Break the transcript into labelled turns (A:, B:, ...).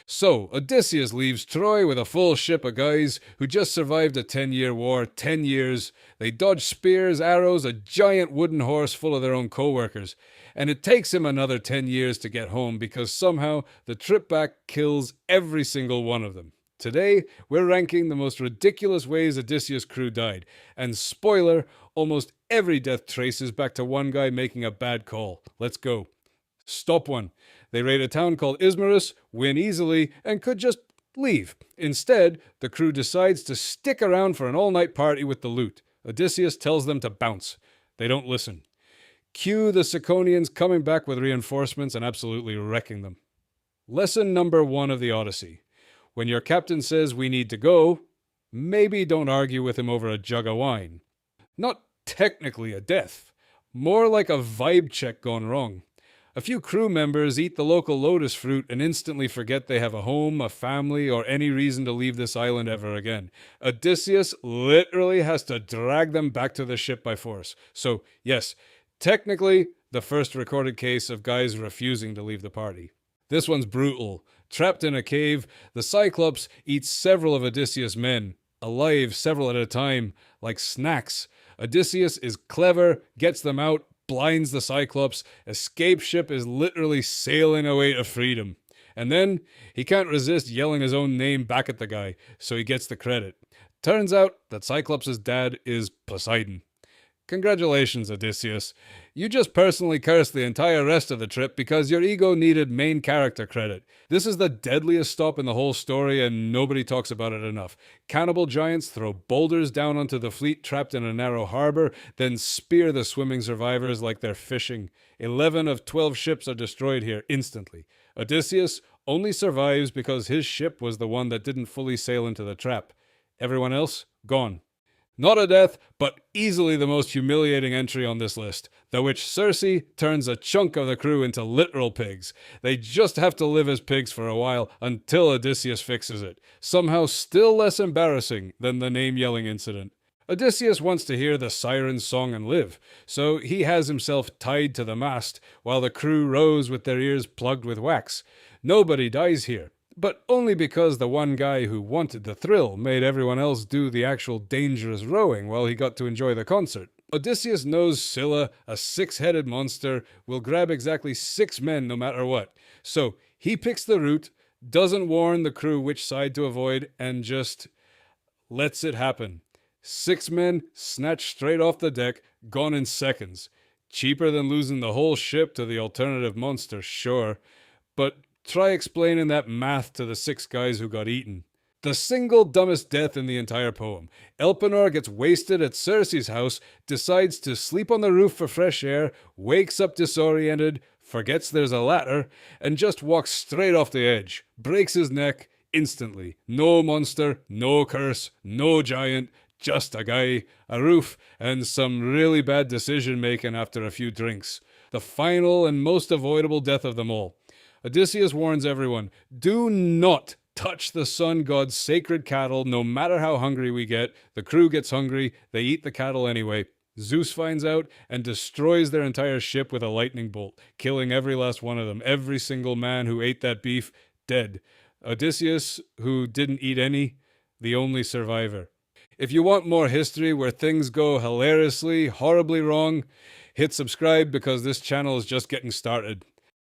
A: So, Odysseus leaves Troy with a full ship of guys who just survived a 10-year war, 10 years. They dodge spears, arrows, a giant wooden horse full of their own co-workers. And it takes him another 10 years to get home because somehow the trip back kills every single one of them. Today, we're ranking the most ridiculous ways Odysseus' crew died. And spoiler, almost every death traces back to one guy making a bad call. Let's go. Stop one. They raid a town called Ismarus, win easily, and could just leave. Instead, the crew decides to stick around for an all-night party with the loot. Odysseus tells them to bounce. They don't listen. Cue the Ciconians coming back with reinforcements and absolutely wrecking them. Lesson number 1 of the Odyssey. When your captain says we need to go, maybe don't argue with him over a jug of wine. Not technically a death. More like a vibe check gone wrong. A few crew members eat the local lotus fruit and instantly forget they have a home, a family, or any reason to leave this island ever again. Odysseus literally has to drag them back to the ship by force. So, yes, technically, the first recorded case of guys refusing to leave the party. This one's brutal. Trapped in a cave, the Cyclops eats several of Odysseus' men, alive several at a time, like snacks. Odysseus is clever, gets them out, blinds the Cyclops, escape ship is literally sailing away to freedom. And then, he can't resist yelling his own name back at the guy, so he gets the credit. Turns out that Cyclops' dad is Poseidon. Congratulations, Odysseus. You just personally cursed the entire rest of the trip because your ego needed main character credit. This is the deadliest stop in the whole story and nobody talks about it enough. Cannibal giants throw boulders down onto the fleet trapped in a narrow harbor, then spear the swimming survivors like they're fishing. 11 of 12 ships are destroyed here instantly. Odysseus only survives because his ship was the one that didn't fully sail into the trap. Everyone else, gone. Not a death, but easily the most humiliating entry on this list, the which Circe turns a chunk of the crew into literal pigs. They just have to live as pigs for a while until Odysseus fixes it. Somehow still less embarrassing than the name-yelling incident. Odysseus wants to hear the Sirens' song and live, so he has himself tied to the mast while the crew rows with their ears plugged with wax. Nobody dies here. But only because the one guy who wanted the thrill made everyone else do the actual dangerous rowing while he got to enjoy the concert. Odysseus knows Scylla, a 6-headed monster, will grab exactly 6 men no matter what. So he picks the route, doesn't warn the crew which side to avoid, and just lets it happen. 6 men snatched straight off the deck, gone in seconds. Cheaper than losing the whole ship to the alternative monster, sure. But try explaining that math to the 6 guys who got eaten. The single dumbest death in the entire poem. Elpenor gets wasted at Circe's house, decides to sleep on the roof for fresh air, wakes up disoriented, forgets there's a ladder, and just walks straight off the edge. Breaks his neck instantly. No monster, no curse, no giant, just a guy, a roof, and some really bad decision making after a few drinks. The final and most avoidable death of them all. Odysseus warns everyone, do not touch the sun god's sacred cattle no matter how hungry we get. The crew gets hungry, they eat the cattle anyway. Zeus finds out and destroys their entire ship with a lightning bolt, killing every last one of them. Every single man who ate that beef, dead. Odysseus, who didn't eat any, the only survivor. If you want more history where things go hilariously, horribly wrong, hit subscribe because this channel is just getting started.